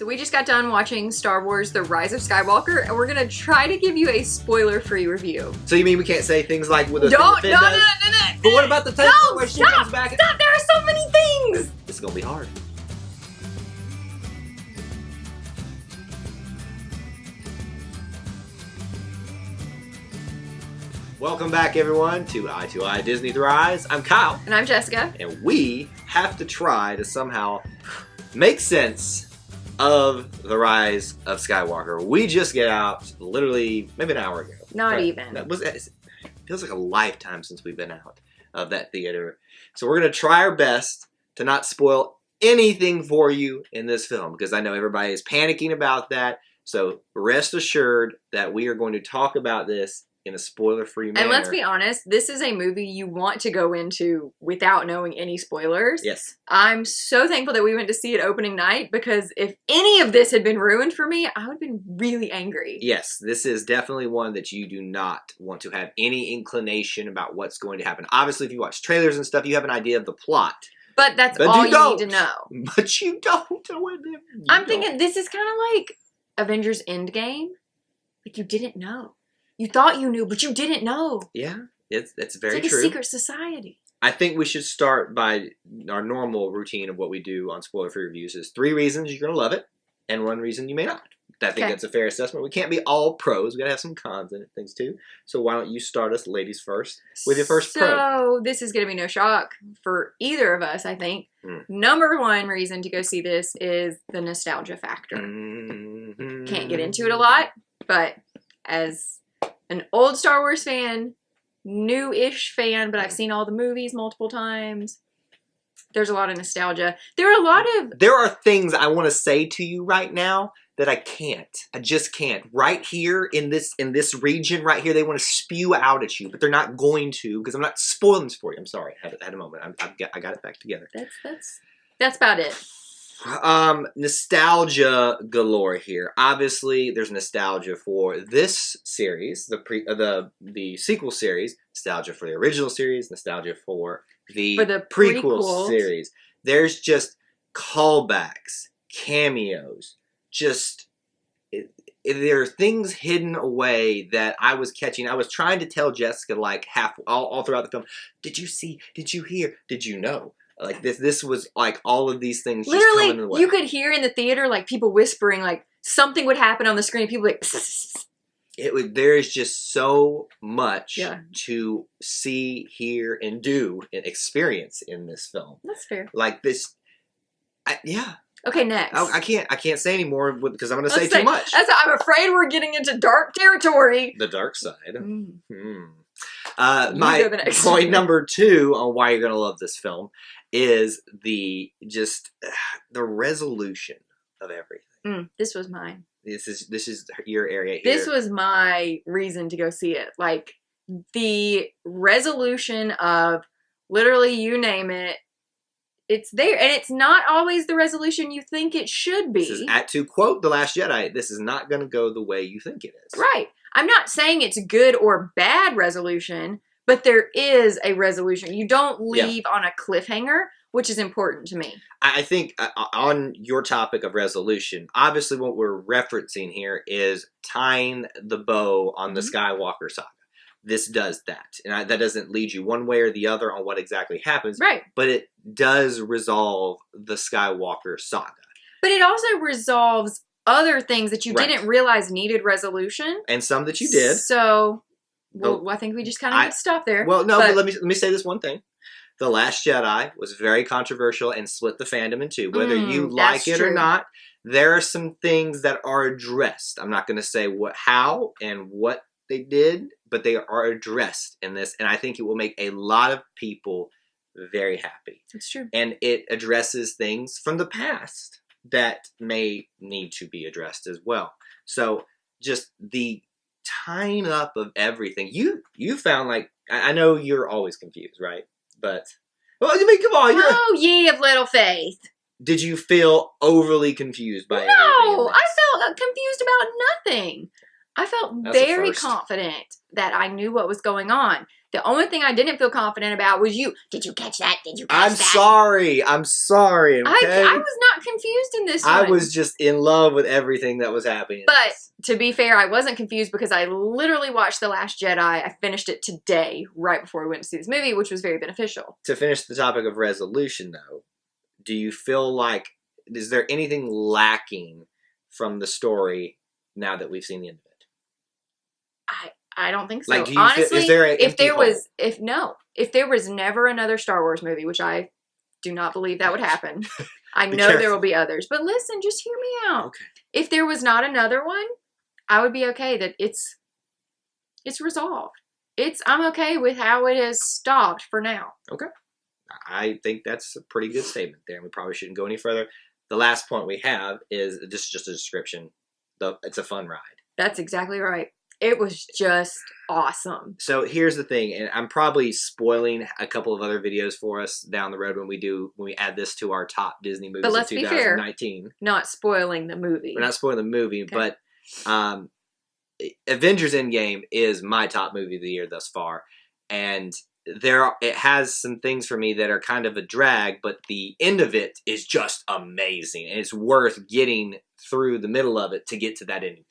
So we just got done watching Star Wars The Rise of Skywalker, and we're gonna try to give you a spoiler-free review. So you mean we can't say things like with a No. But what about the time where she comes back? Stop! There are so many things! This is gonna be hard. Welcome back, everyone, to Eye to Eye Disney Rise. I'm Kyle. And I'm Jessica. And we have to try to somehow make sense of The Rise of Skywalker. We just get out literally maybe an hour ago. Not even. It feels like a lifetime since we've been out of that theater. So we're going to try our best to not spoil anything for you in this film, because I know everybody is panicking about that. So rest assured that we are going to talk about this in a spoiler-free manner. And let's be honest, this is a movie you want to go into without knowing any spoilers. Yes. I'm so thankful that we went to see it opening night, because if any of this had been ruined for me, I would have been really angry. Yes, this is definitely one that you do not want to have any inclination about what's going to happen. Obviously, if you watch trailers and stuff, you have an idea of the plot. But that's all you need to know. But you don't. I'm thinking this is kind of like Avengers Endgame. Like, you didn't know. You thought you knew, but you didn't know. Yeah, it's very it's like true. a secret society. I think we should start by our normal routine of what we do on spoiler-free reviews is 3 reasons you're going to love it, and 1 reason you may not. I think that's a fair assessment. We can't be all pros. We got to have some cons in it, things too. So why don't you start us, ladies first, with your first pro? So this is going to be no shock for either of us, I think. Number 1 reason to go see this is the nostalgia factor. Can't get into it a lot, but as an old Star Wars fan, new-ish fan, but I've seen all the movies multiple times. There's a lot of nostalgia. There are things I want to say to you right now that I can't. I just can't. Right here in this region, right here, they want to spew out at you, but they're not going to, because I'm not spoiling this for you. I'm sorry. I had a moment. I got it back together. That's about it. Nostalgia galore here. Obviously, there's nostalgia for this series, the sequel series, nostalgia for the original series, nostalgia for the prequel series. There's just callbacks, cameos, there are things hidden away that I was catching. I was trying to tell Jessica, like, all throughout the film, did you see, did you hear, did you know? Like, this was, like, all of these things just coming in the way. You could hear in the theater, like, people whispering, like, something would happen on the screen. People like, there is just so much to see, hear, and do, and experience in this film. That's fair. Like, this, Okay, next. I can't say anymore because I'm going to say too much. I'm afraid we're getting into dark territory. The dark side. My point number 2 on why you're going to love this film is the resolution of everything. This was mine. This is your area here. This was my reason to go see it. Like, the resolution of literally you name it, it's there. And it's not always the resolution you think it should be. This is, to quote The Last Jedi, this is not going to go the way you think it is. Right. I'm not saying it's good or bad resolution, but there is a resolution. You don't leave on a cliffhanger, which is important to me. I think on your topic of resolution, obviously what we're referencing here is tying the bow on the Skywalker saga. This does that. And that doesn't lead you one way or the other on what exactly happens. Right. But it does resolve the Skywalker saga. But it also resolves other things that you didn't realize needed resolution. And some that you did. So, I think we just kind of need to stop there. Well, no, but let me say this one thing. The Last Jedi was very controversial and split the fandom in 2. Whether you like it or not, there are some things that are addressed. I'm not going to say how and what they did, but they are addressed in this. And I think it will make a lot of people very happy. It's true. And it addresses things from the past that may need to be addressed as well. So just the tying up of everything. You found, like, I know you're always confused, right? But, well, I mean, come on. Oh, ye of little faith. Did you feel overly confused by everything? No, I felt confused about nothing. I felt very confident that I knew what was going on. The only thing I didn't feel confident about was you. Did you catch that? Did you catch I'm that? sorry. I'm sorry. Okay? I was not confused in this one. I was just in love with everything that was happening. But to be fair, I wasn't confused because I literally watched The Last Jedi. I finished it today, right before we went to see this movie, which was very beneficial. To finish the topic of resolution, though, do you feel like, is there anything lacking from the story now that we've seen the end of it? I don't think so. Like, do you honestly, is there if there was never another Star Wars movie, which I do not believe that would happen. I know there will be others, but listen, just hear me out. Okay. If there was not another one, I would be okay that it's resolved. I'm okay with how it has stopped for now. Okay. I think that's a pretty good statement there, and we probably shouldn't go any further. The last point we have is just a description. It's a fun ride. That's exactly right. It was just awesome. So here's the thing, and I'm probably spoiling a couple of other videos for us down the road when we add this to our top Disney movies of 2019. But let's be fair, not spoiling the movie. We're not spoiling the movie, okay. But Avengers Endgame is my top movie of the year thus far, and it has some things for me that are kind of a drag, but the end of it is just amazing, and it's worth getting through the middle of it to get to that ending.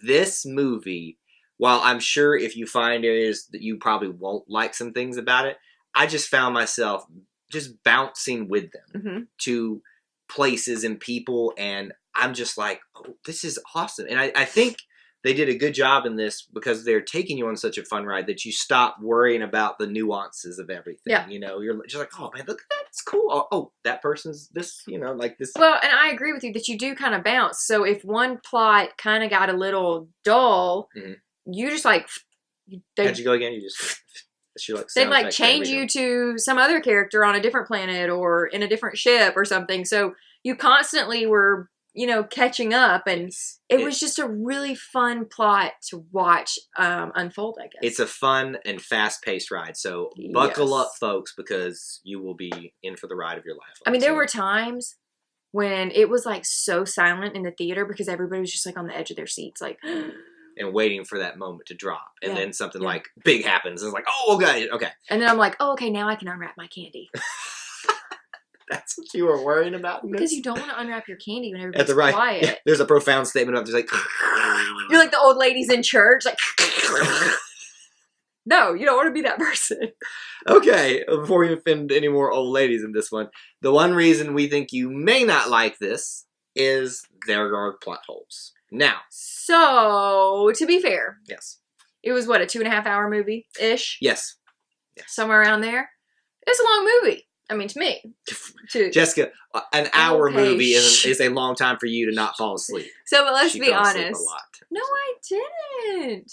This movie, while I'm sure if you find areas that you probably won't like some things about it, I just found myself just bouncing with them to places and people, and I'm just like, oh, this is awesome. And I think they did a good job in this because they're taking you on such a fun ride that you stop worrying about the nuances of everything. Yeah. You know, you're just like, oh man, look at that. It's cool. Oh, that person's this, you know, like this. Well, and I agree with you that you do kind of bounce. So if one plot kind of got a little dull, you just like... How'd you go again? You just... They'd like change you to some other character on a different planet or in a different ship or something. So you constantly were... catching up, and it was just a really fun plot to watch unfold, I guess. It's a fun and fast-paced ride, so buckle up, folks, because you will be in for the ride of your life. I mean, there were times when it was, like, so silent in the theater because everybody was just, like, on the edge of their seats, like... and waiting for that moment to drop, and then something, like, big happens, and it's like, oh, okay. And then I'm like, oh, okay, now I can unwrap my candy. That's what you were worrying about? Because you don't want to unwrap your candy when everybody's quiet. Yeah, there's a profound statement of just like... You're like the old ladies in church, like... No, you don't want to be that person. Okay, before we offend any more old ladies in this one, the one reason we think you may not like this is there are plot holes. Now... So, to be fair... Yes. It was, what, a 2.5-hour movie-ish? Yes. Somewhere around there. It's a long movie. I mean, to me. Jessica, an hour movie is a long time for you to not fall asleep. So, but let's be honest. No, I didn't.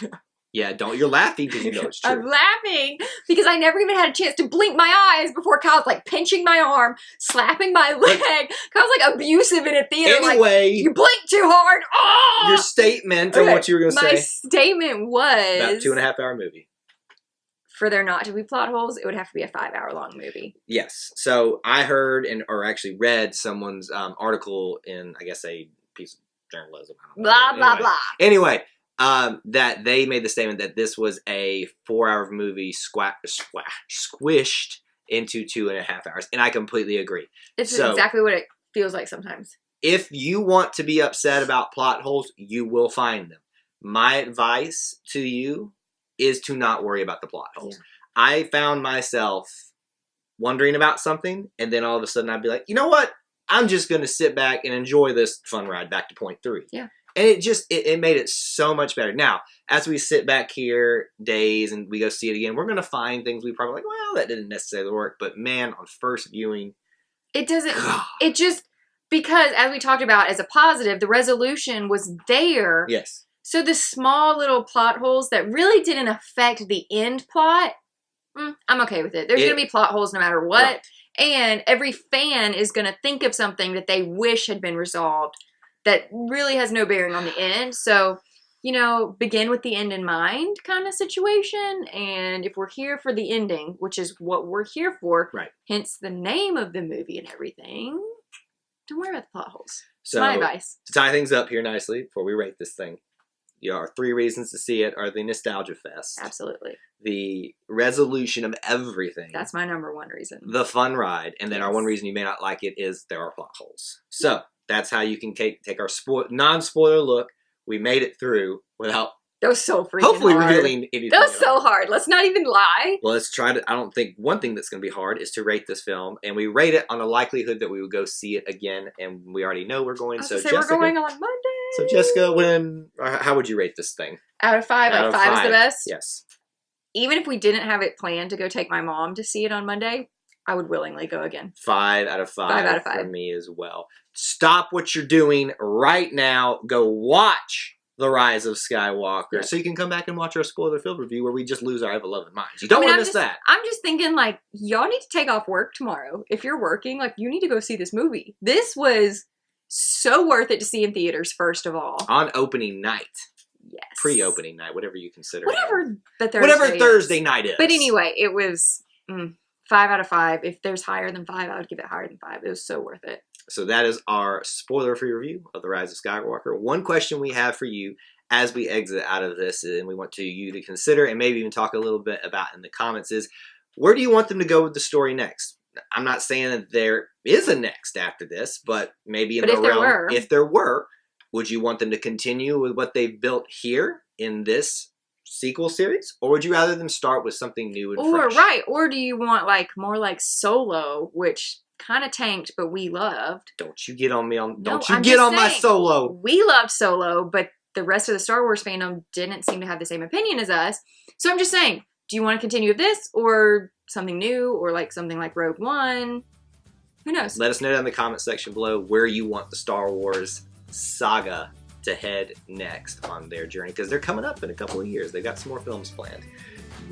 No. Yeah, don't. You're laughing because you know it's true. I'm laughing because I never even had a chance to blink my eyes before Kyle's like pinching my arm, slapping my leg. Kyle's like abusive in a theater. Anyway. Like, you blink too hard. Oh! Your statement or what you were going to say. My statement was... About 2.5-hour movie. For there not to be plot holes, it would have to be a 5-hour-long movie. Yes. So I heard or actually read someone's article in, I guess, a piece of journalism. Blah, blah, blah. Anyway, that they made the statement that this was a 4-hour movie squished into 2.5 hours. And I completely agree. It's exactly what it feels like sometimes. If you want to be upset about plot holes, you will find them. My advice to you is to not worry about the plot holes. Yeah. I found myself wondering about something, and then all of a sudden I'd be like, you know what? I'm just going to sit back and enjoy this fun ride back to point 3. Yeah. And it made it so much better. Now, as we sit back here days and we go see it again, we're going to find things we probably like, well, that didn't necessarily work. But man, on first viewing... It doesn't... It just... Because, as we talked about as a positive, the resolution was there. Yes. So the small little plot holes that really didn't affect the end plot, I'm okay with it. There's going to be plot holes no matter what. Right. And every fan is going to think of something that they wish had been resolved that really has no bearing on the end. So, begin with the end in mind kind of situation. And if we're here for the ending, which is what we're here for, right. Hence the name of the movie and everything, don't worry about the plot holes. So, my advice. To tie things up here nicely before we rate this thing, Our 3 reasons to see it are the nostalgia fest. Absolutely. The resolution of everything. That's my number 1 reason. The fun ride. And then our 1 reason you may not like it is there are plot holes. So that's how you can take our non-spoiler look. We made it through without that was so freaking hopefully hard. revealing anything. That was so hard. Let's not even lie. Well, let's try to. I don't think one thing that's going to be hard is to rate this film, and we rate it on the likelihood that we would go see it again, and we already know we're going. So Jessica, we're going on Monday. So Jessica, how would you rate this thing? Out of 5, Out of 5 is the best. Yes. Even if we didn't have it planned to go take my mom to see it on Monday, I would willingly go again. 5 out of 5. 5 out of 5 for me as well. Stop what you're doing right now. Go watch The Rise of Skywalker, so you can come back and watch our spoiler-filled review where we just lose our ever-loving minds. You don't want to miss that. I'm just thinking, like, y'all need to take off work tomorrow. If you're working, like, you need to go see this movie. This was so worth it to see in theaters, first of all. On opening night. Yes. Pre-opening night, whatever you consider. Whatever Thursday night is. But anyway, it was 5 out of 5. If there's higher than 5, I would give it higher than 5. It was so worth it. So that is our spoiler-free review of The Rise of Skywalker. One question we have for you as we exit out of this, and we want you to consider and maybe even talk a little bit about in the comments, is where do you want them to go with the story next? I'm not saying that there is a next after this, but maybe in the realm, if there were, would you want them to continue with what they've built here in this sequel series, or would you rather them start with something new and fresh? Or do you want more like Solo, which kind of tanked, but we loved. Don't you get on me on. Don't you get on my Solo. We loved Solo, but the rest of the Star Wars fandom didn't seem to have the same opinion as us. So I'm just saying, do you want to continue with this, or something new, or like something like Rogue One? Who knows? Let us know down in the comment section below where you want the Star Wars saga to head next on their journey, because they're coming up in a couple of years. They've got some more films planned.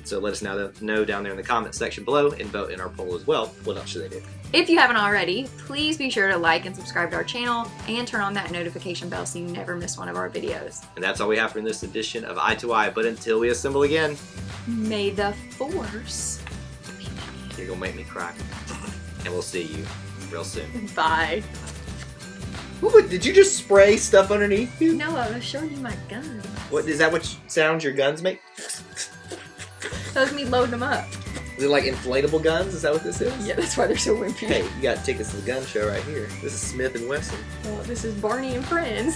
So let us know down there in the comment section below, and vote in our poll as well. What else should they do? If you haven't already, please be sure to like and subscribe to our channel and turn on that notification bell so you never miss one of our videos. And that's all we have for this edition of Eye to Eye. But until we assemble again, may the Force. You're gonna make me cry. And we'll see you real soon. Bye. Ooh, did you just spray stuff underneath you? No, I was showing you my guns. What is that? What sounds your guns make? That was me loading them up. Is it like inflatable guns? Is that what this is? Yeah, that's why they're so wimpy. Hey, you got tickets to the gun show right here. This is Smith & Wesson. Well, this is Barney and Friends.